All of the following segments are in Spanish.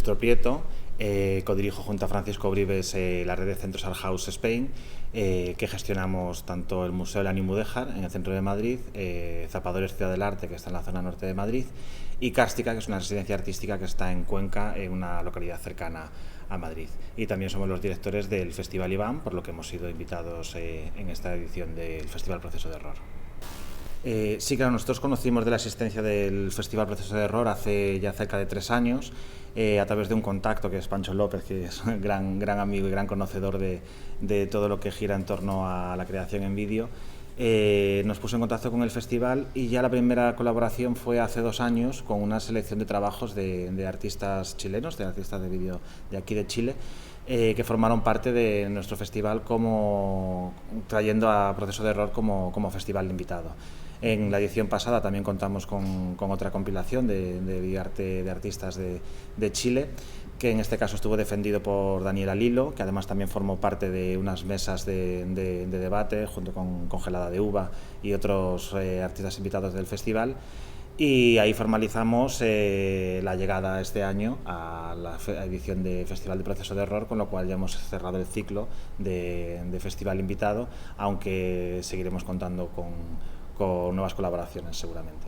Víctor Prieto, codirijo junto a Francisco Brives la red de centros Art House Spain, que gestionamos tanto el Museo de Animudéjar en el centro de Madrid, Zapadores Ciudad del Arte, que está en la zona norte de Madrid, y Cárstica, que es una residencia artística que está en Cuenca, en una localidad cercana a Madrid. Y también somos los directores del Festival Iván, por lo que hemos sido invitados en esta edición del Festival Proceso de Error. Sí, claro, nosotros conocimos de la existencia del Festival Proceso de Error hace ya cerca de 3 años, a través de un contacto que es Pancho López, que es un gran amigo y gran conocedor de todo lo que gira en torno a la creación en vídeo. Nos puso en contacto con el festival y ya la primera colaboración fue hace 2 años con una selección de trabajos de artistas chilenos, de artistas de vídeo de aquí de Chile, que formaron parte de nuestro festival, trayendo a Proceso de Error como festival invitado. En la edición pasada también contamos con otra compilación de videoarte de artistas de Chile, que en este caso estuvo defendido por Daniela Lilo, que además también formó parte de unas mesas de debate junto con Congelada de Uva y otros artistas invitados del festival. Y ahí formalizamos la llegada este año a la edición de Festival de Proceso de Error, con lo cual ya hemos cerrado el ciclo de festival invitado, aunque seguiremos contando con nuevas colaboraciones seguramente.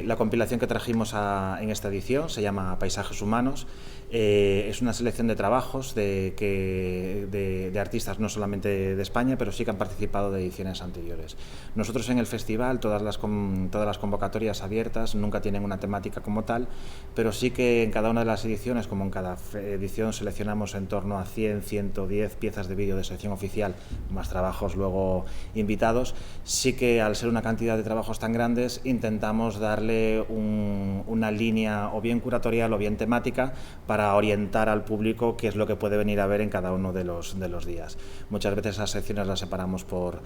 La compilación que trajimos en esta edición se llama Paisajes Humanos. Es una selección de trabajos de artistas no solamente de España, pero sí que han participado de ediciones anteriores. Nosotros en el festival, todas las convocatorias abiertas nunca tienen una temática como tal, pero sí que en cada una de las ediciones, como en cada edición, seleccionamos en torno a 100-110 piezas de vídeo de selección oficial, más trabajos luego invitados. Sí que al ser una cantidad de trabajos tan grandes, intentamos darle una línea o bien curatorial o bien temática para orientar al público qué es lo que puede venir a ver en cada uno de los días. Muchas veces esas secciones las separamos por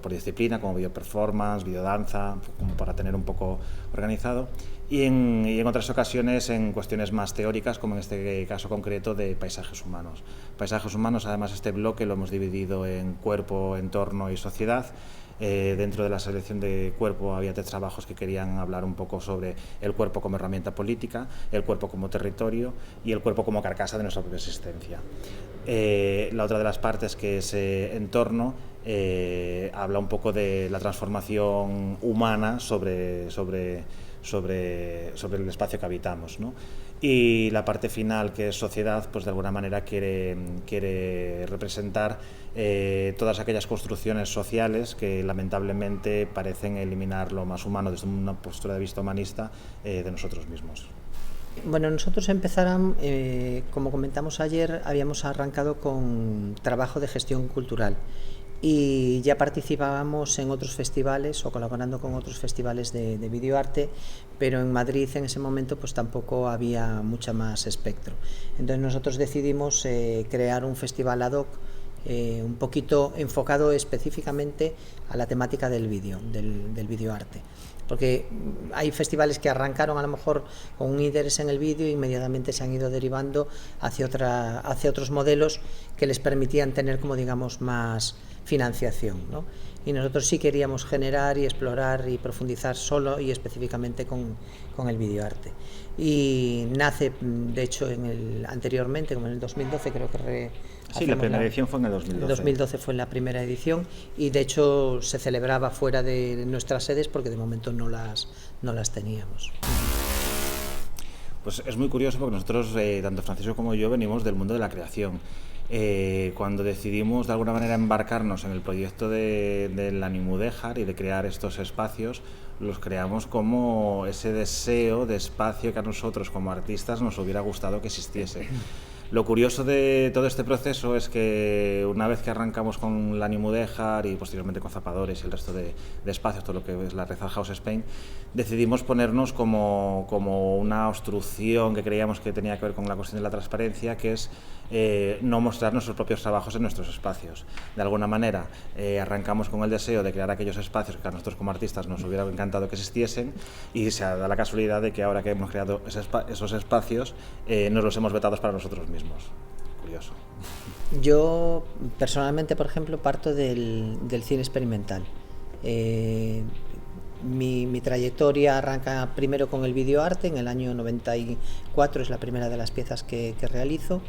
disciplina, como video performance, videodanza, como para tener un poco organizado, y en otras ocasiones en cuestiones más teóricas, como en este caso concreto de paisajes humanos. Paisajes humanos, además, este bloque lo hemos dividido en cuerpo, entorno y sociedad. Dentro de la selección de cuerpo había 3 trabajos que querían hablar un poco sobre el cuerpo como herramienta política, el cuerpo como territorio y el cuerpo como carcasa de nuestra propia existencia. La otra de las partes, que es entorno, habla un poco de la transformación humana sobre el espacio que habitamos, ¿no? Y la parte final, que es sociedad, pues de alguna manera quiere representar todas aquellas construcciones sociales que lamentablemente parecen eliminar lo más humano desde una postura de vista humanista de nosotros mismos. Bueno, nosotros empezáramos, como comentamos ayer, habíamos arrancado con trabajo de gestión cultural y ya participábamos en otros festivales o colaborando con otros festivales de videoarte, pero en Madrid en ese momento pues tampoco había mucha más espectro. Entonces nosotros decidimos crear un festival ad hoc, un poquito enfocado específicamente a la temática del vídeo, del videoarte. Porque hay festivales que arrancaron a lo mejor con un interés en el vídeo e inmediatamente se han ido derivando hacia otros modelos que les permitían tener, como digamos, más financiación, ¿no? Y nosotros sí queríamos generar y explorar y profundizar solo y específicamente con el videoarte. Y nace, de hecho, anteriormente, como en el 2012, creo que sí, la primera edición fue en el 2012. El 2012 fue la primera edición y de hecho se celebraba fuera de nuestras sedes porque de momento no las teníamos. Pues es muy curioso porque nosotros, tanto Francisco como yo, venimos del mundo de la creación. Cuando decidimos de alguna manera embarcarnos en el proyecto del Animudéjar y de crear estos espacios, los creamos como ese deseo de espacio que a nosotros como artistas nos hubiera gustado que existiese. Lo curioso de todo este proceso es que una vez que arrancamos con la Animudéjar y posteriormente con Zapadores y el resto de espacios, todo lo que es la red Art House Spain, decidimos ponernos como una obstrucción que creíamos que tenía que ver con la cuestión de la transparencia, que es no mostrar nuestros propios trabajos en nuestros espacios. De alguna manera arrancamos con el deseo de crear aquellos espacios que a nosotros como artistas nos hubiera encantado que existiesen, y se da la casualidad de que ahora que hemos creado esos espacios nos los hemos vetado para nosotros mismos. Curioso. Yo personalmente, por ejemplo, parto del cine experimental. mi trayectoria arranca primero con el videoarte, en el año 94 es la primera de las piezas que realizo,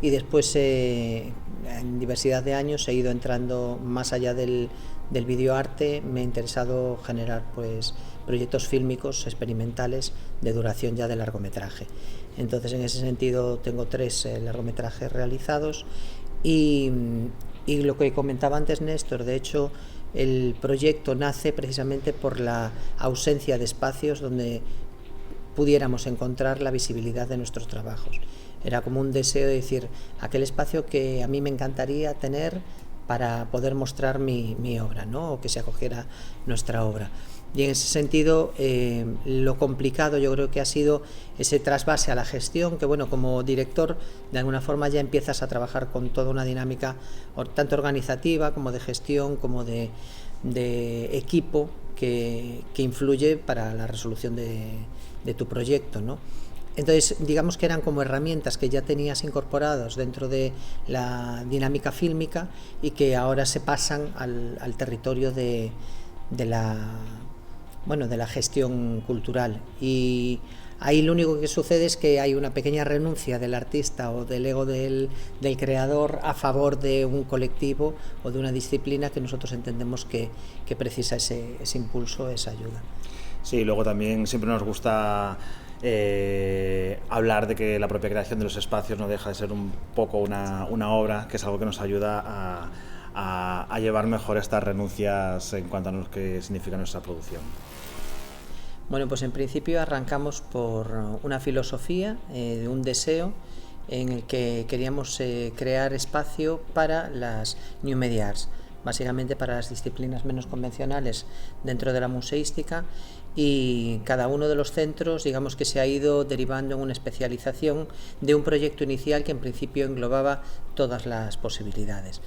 y después en diversidad de años he ido entrando más allá del videoarte. Me ha interesado generar pues proyectos fílmicos experimentales de duración ya de largometraje. Entonces, en ese sentido tengo 3 largometrajes realizados y lo que comentaba antes Néstor, de hecho el proyecto nace precisamente por la ausencia de espacios donde pudiéramos encontrar la visibilidad de nuestros trabajos. Era como un deseo de decir, aquel espacio que a mí me encantaría tener para poder mostrar mi obra, ¿no? O que se acogiera nuestra obra. Y en ese sentido, lo complicado yo creo que ha sido ese trasvase a la gestión, que bueno, como director de alguna forma ya empiezas a trabajar con toda una dinámica tanto organizativa como de gestión, como de equipo que influye para la resolución de tu proyecto, ¿no? Entonces, digamos que eran como herramientas que ya tenías incorporadas dentro de la dinámica fílmica y que ahora se pasan al territorio de la gestión cultural. Y ahí lo único que sucede es que hay una pequeña renuncia del artista o del ego del creador a favor de un colectivo o de una disciplina que nosotros entendemos que precisa ese impulso, esa ayuda. Sí, luego también siempre nos gusta hablar de que la propia creación de los espacios no deja de ser un poco una obra, que es algo que nos ayuda a llevar mejor estas renuncias en cuanto a lo que significa nuestra producción. Bueno, pues en principio arrancamos por una filosofía, de un deseo en el que queríamos crear espacio para las New Media Arts, básicamente para las disciplinas menos convencionales dentro de la museística, y cada uno de los centros, digamos que se ha ido derivando en una especialización de un proyecto inicial que en principio englobaba todas las posibilidades.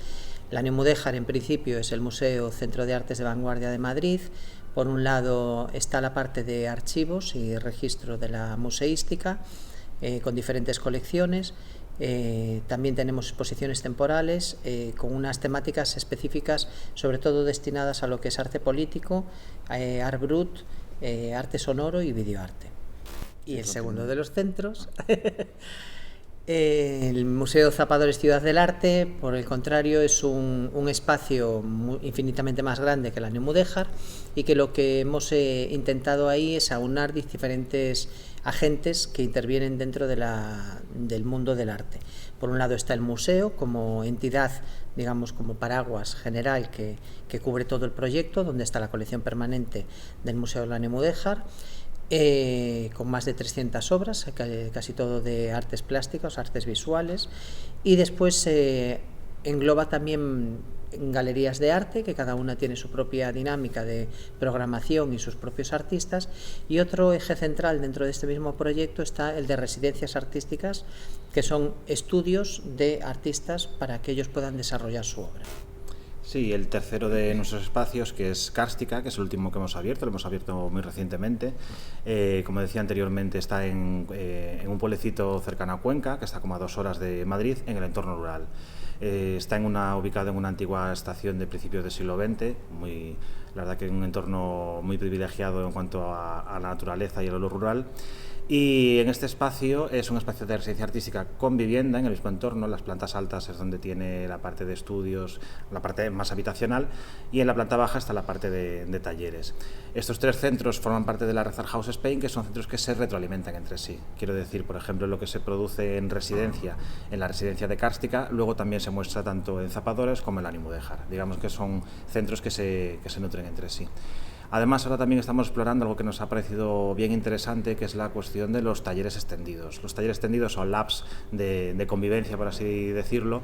La New Mudéjar en principio es el Museo Centro de Artes de Vanguardia de Madrid. Por un lado está la parte de archivos y registro de la museística, con diferentes colecciones. También tenemos exposiciones temporales con unas temáticas específicas, sobre todo destinadas a lo que es arte político, art brut, arte sonoro y videoarte. Y el segundo de los centros, el Museo Zapadores Ciudad del Arte, por el contrario, es un espacio infinitamente más grande que la New Mudéjar, y que lo que hemos intentado ahí es aunar diferentes agentes que intervienen dentro del mundo del arte. Por un lado está el museo como entidad, digamos, como paraguas general que cubre todo el proyecto, donde está la colección permanente del Museo de la New Mudéjar, con más de 300 obras, casi todo de artes plásticas, artes visuales, y después engloba también galerías de arte, que cada una tiene su propia dinámica de programación y sus propios artistas, y otro eje central dentro de este mismo proyecto está el de residencias artísticas, que son estudios de artistas para que ellos puedan desarrollar su obra. Sí, el tercero de nuestros espacios, que es Cárstica, que es el último que hemos abierto, lo hemos abierto muy recientemente. Como decía anteriormente, está en un pueblecito cercano a Cuenca, que está como a 2 horas de Madrid, en el entorno rural. Está ubicado en una antigua estación de principios del siglo XX, la verdad que en un entorno muy privilegiado en cuanto a la naturaleza y el olor rural. Y en este espacio es un espacio de residencia artística con vivienda en el mismo entorno. Las plantas altas es donde tiene la parte de estudios, la parte más habitacional, y en la planta baja está la parte de talleres. Estos 3 centros forman parte de la Red Art House Spain, que son centros que se retroalimentan entre sí. Quiero decir, por ejemplo, lo que se produce en la residencia de Cárstica, luego también se muestra tanto en Zapadores como en la New Mudéjar. Digamos que son centros que se nutren entre sí. Además, ahora también estamos explorando algo que nos ha parecido bien interesante, que es la cuestión de los talleres extendidos. Los talleres extendidos son labs de convivencia, por así decirlo,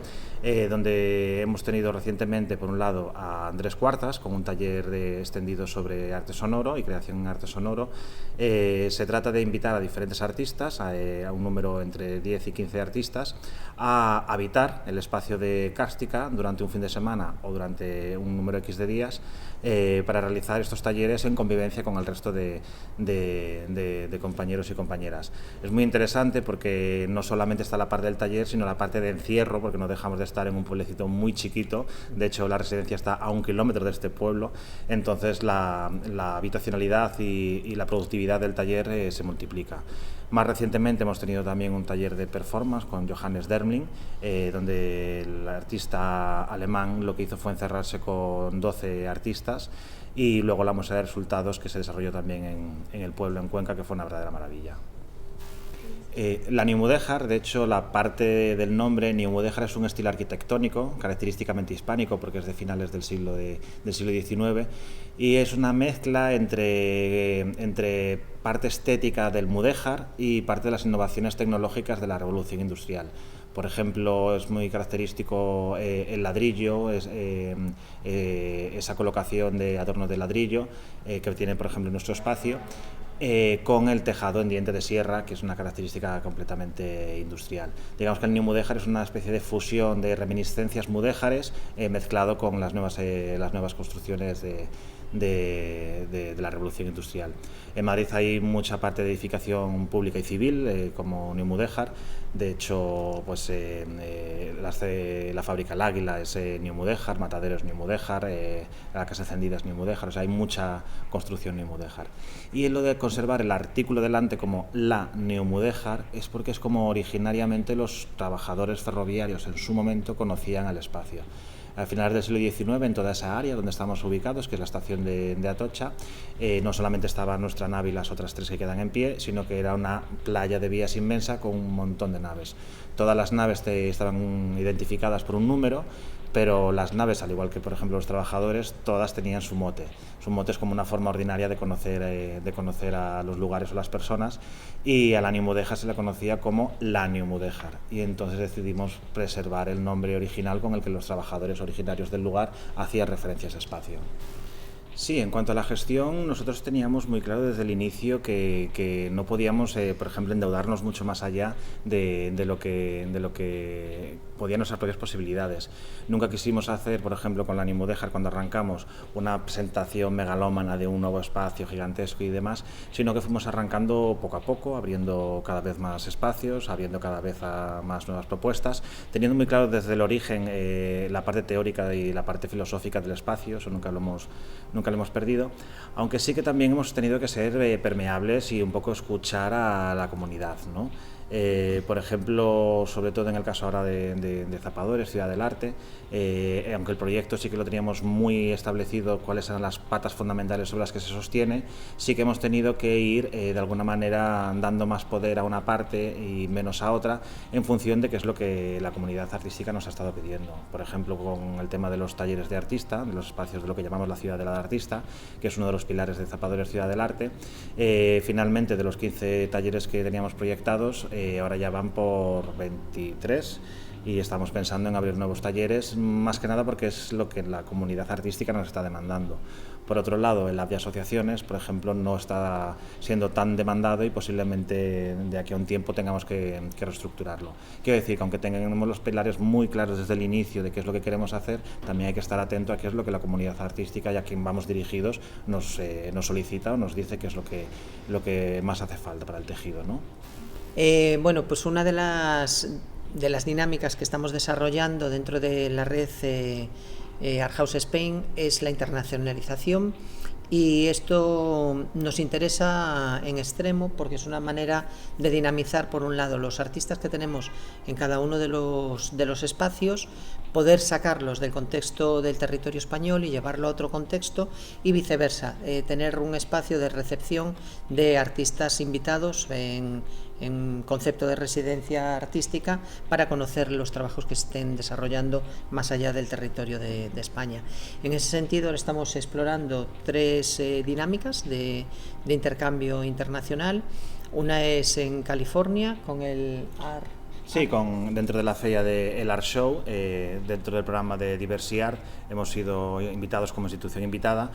donde hemos tenido recientemente, por un lado, a Andrés Cuartas, con un taller extendido sobre arte sonoro y creación en arte sonoro. Se trata de invitar a diferentes artistas, a un número entre 10 y 15 artistas, a habitar el espacio de Cárstica durante un fin de semana o durante un número X de días, para realizar estos talleres talleres en convivencia con el resto de compañeros y compañeras. Es muy interesante porque no solamente está la parte del taller, sino la parte de encierro, porque no dejamos de estar en un pueblecito muy chiquito. De hecho, la residencia está a 1 kilómetro de este pueblo, entonces la habitacionalidad y la productividad del taller se multiplica. Más recientemente hemos tenido también un taller de performance con Johannes Dermling, donde el artista alemán lo que hizo fue encerrarse con 12 artistas, y luego la muestra de resultados que se desarrolló también en el pueblo, en Cuenca, que fue una verdadera maravilla. La Neumudéjar, de hecho, la parte del nombre, Neumudéjar es un estilo arquitectónico, característicamente hispánico, porque es de finales del siglo XIX, y es una mezcla entre parte estética del mudéjar y parte de las innovaciones tecnológicas de la revolución industrial. Por ejemplo, es muy característico el ladrillo, esa colocación de adornos de ladrillo que tiene, por ejemplo, nuestro espacio, con el tejado en diente de sierra, que es una característica completamente industrial. Digamos que el neumudéjar es una especie de fusión de reminiscencias mudéjares mezclado con las nuevas construcciones de la revolución industrial. En Madrid hay mucha parte de edificación pública y civil, como Neumudéjar. De hecho, pues, la fábrica El Águila es Neumudéjar, Matadero es Neumudéjar, la Casa Encendida es Neumudéjar, o sea, hay mucha construcción Neumudéjar. Y en lo de conservar el artículo delante como la Neumudéjar es porque es como originariamente los trabajadores ferroviarios en su momento conocían al espacio. A finales del siglo XIX, en toda esa área donde estamos ubicados, que es la estación de Atocha, no solamente estaba nuestra nave y las otras 3 que quedan en pie, sino que era una playa de vías inmensa con un montón de naves. Todas las naves estaban identificadas por un número, pero las naves, al igual que por ejemplo los trabajadores, todas tenían su mote. Su mote es como una forma ordinaria de conocer a los lugares o las personas, y a la Neumudéjar se la conocía como la Neumudéjar, y entonces decidimos preservar el nombre original con el que los trabajadores originarios del lugar hacían referencia a ese espacio. Sí, en cuanto a la gestión, nosotros teníamos muy claro desde el inicio que no podíamos, por ejemplo, endeudarnos mucho más allá de lo que podían nuestras propias posibilidades. Nunca quisimos hacer, por ejemplo, con la Neumudéjar, cuando arrancamos, una presentación megalómana de un nuevo espacio gigantesco y demás, sino que fuimos arrancando poco a poco, abriendo cada vez más espacios, abriendo cada vez a más nuevas propuestas, teniendo muy claro desde el origen la parte teórica y la parte filosófica del espacio. Eso nunca lo hemos perdido, aunque sí que también hemos tenido que ser permeables y un poco escuchar a la comunidad, ¿no? Por ejemplo, sobre todo en el caso ahora de Zapadores, Ciudad del Arte, aunque el proyecto sí que lo teníamos muy establecido cuáles eran las patas fundamentales sobre las que se sostiene, sí que hemos tenido que ir de alguna manera dando más poder a una parte y menos a otra en función de qué es lo que la comunidad artística nos ha estado pidiendo. Por ejemplo, con el tema de los talleres de artista, de los espacios de lo que llamamos la Ciudad del Artista, que es uno de los pilares de Zapadores Ciudad del Arte. Finalmente, de los 15 talleres que teníamos proyectados, ahora ya van por 23, y estamos pensando en abrir nuevos talleres, más que nada porque es lo que la comunidad artística nos está demandando. Por otro lado, el hub de asociaciones, por ejemplo, no está siendo tan demandado y posiblemente de aquí a un tiempo tengamos que reestructurarlo. Quiero decir que aunque tengamos los pilares muy claros desde el inicio de qué es lo que queremos hacer, también hay que estar atento a qué es lo que la comunidad artística y a quien vamos dirigidos nos solicita o nos dice que es lo que más hace falta para el tejido, ¿no? Bueno, pues una de las dinámicas que estamos desarrollando dentro de la red Art House Spain es la internacionalización, y esto nos interesa en extremo porque es una manera de dinamizar, por un lado, los artistas que tenemos en cada uno de los espacios, poder sacarlos del contexto del territorio español y llevarlo a otro contexto, y viceversa, tener un espacio de recepción de artistas invitados en concepto de residencia artística para conocer los trabajos que se estén desarrollando más allá del territorio de España. En ese sentido, estamos explorando 3 dinámicas de intercambio internacional. Una es en California con el Sí, dentro de la feria de El Art Show, dentro del programa de Diversiart, hemos sido invitados como institución invitada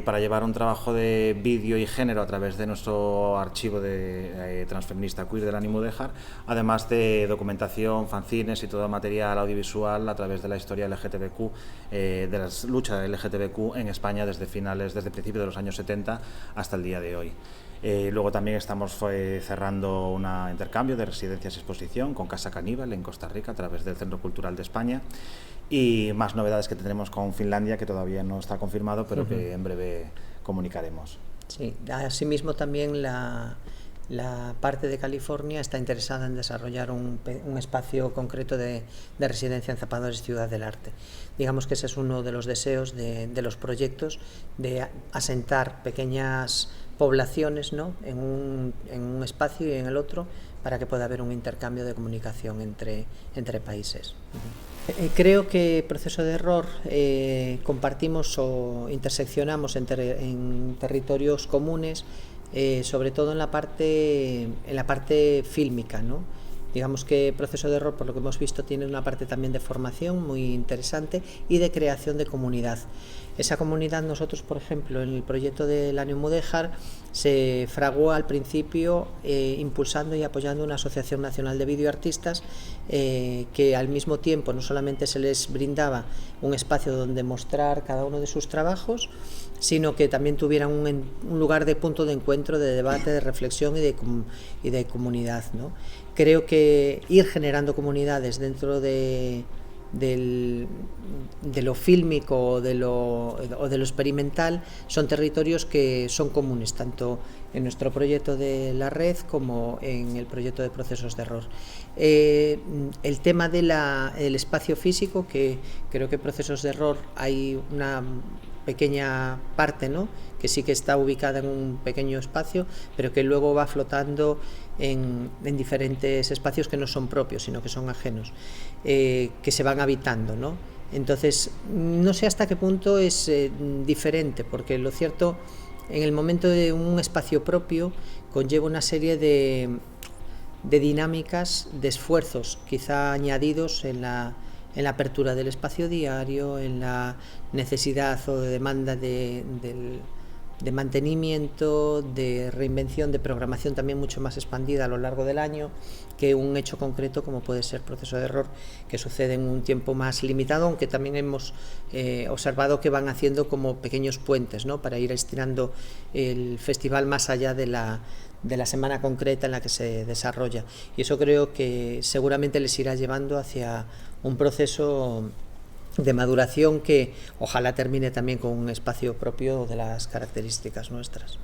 para llevar un trabajo de vídeo y género a través de nuestro archivo de transfeminista queer del Ánimo Mudéjar, además de documentación, fanzines y todo material audiovisual a través de la historia LGTBQ, de la lucha LGTBQ en España desde principios de los años 70 hasta el día de hoy. Luego también estamos cerrando un intercambio de residencias y exposición con Casa Caníbal en Costa Rica a través del Centro Cultural de España, y más novedades que tendremos con Finlandia, que todavía no está confirmado, pero que en breve comunicaremos. Sí, asimismo también la parte de California está interesada en desarrollar un espacio concreto de residencia en Zapadores Ciudad del Arte. Digamos que ese es uno de los deseos de los proyectos, de asentar pequeñas poblaciones, ¿no?, en un espacio y en el otro, para que pueda haber un intercambio de comunicación entre países. Creo que Proceso de Error compartimos o interseccionamos en territorios comunes, sobre todo en la parte fílmica, ¿no? Digamos que Proceso de Error, por lo que hemos visto, tiene una parte también de formación muy interesante y de creación de comunidad. Esa comunidad, nosotros, por ejemplo, en el proyecto del Ánimo Mudéjar, se fraguó al principio impulsando y apoyando una asociación nacional de videoartistas que al mismo tiempo no solamente se les brindaba un espacio donde mostrar cada uno de sus trabajos, sino que también tuvieran un lugar de punto de encuentro, de debate, de reflexión y de comunidad, ¿no? Creo que ir generando comunidades dentro de lo fílmico o de lo experimental son territorios que son comunes, tanto en nuestro proyecto de la red como en el proyecto de Procesos de Error. El tema del espacio físico, que creo que Procesos de Error hay una pequeña parte, ¿no?, que sí que está ubicada en un pequeño espacio, pero que luego va flotando en diferentes espacios que no son propios, sino que son ajenos, que se van habitando, ¿no? Entonces, no sé hasta qué punto es diferente, porque lo cierto, en el momento de un espacio propio, conlleva una serie de dinámicas, de esfuerzos, quizá añadidos en la apertura del espacio diario, en la necesidad o de demanda de mantenimiento, de reinvención, de programación también mucho más expandida a lo largo del año, que un hecho concreto como puede ser Proceso de Error, que sucede en un tiempo más limitado, aunque también hemos observado que van haciendo como pequeños puentes, ¿no?, para ir estirando el festival más allá de la semana concreta en la que se desarrolla, y eso creo que seguramente les irá llevando hacia un proceso de maduración que ojalá termine también con un espacio propio de las características nuestras.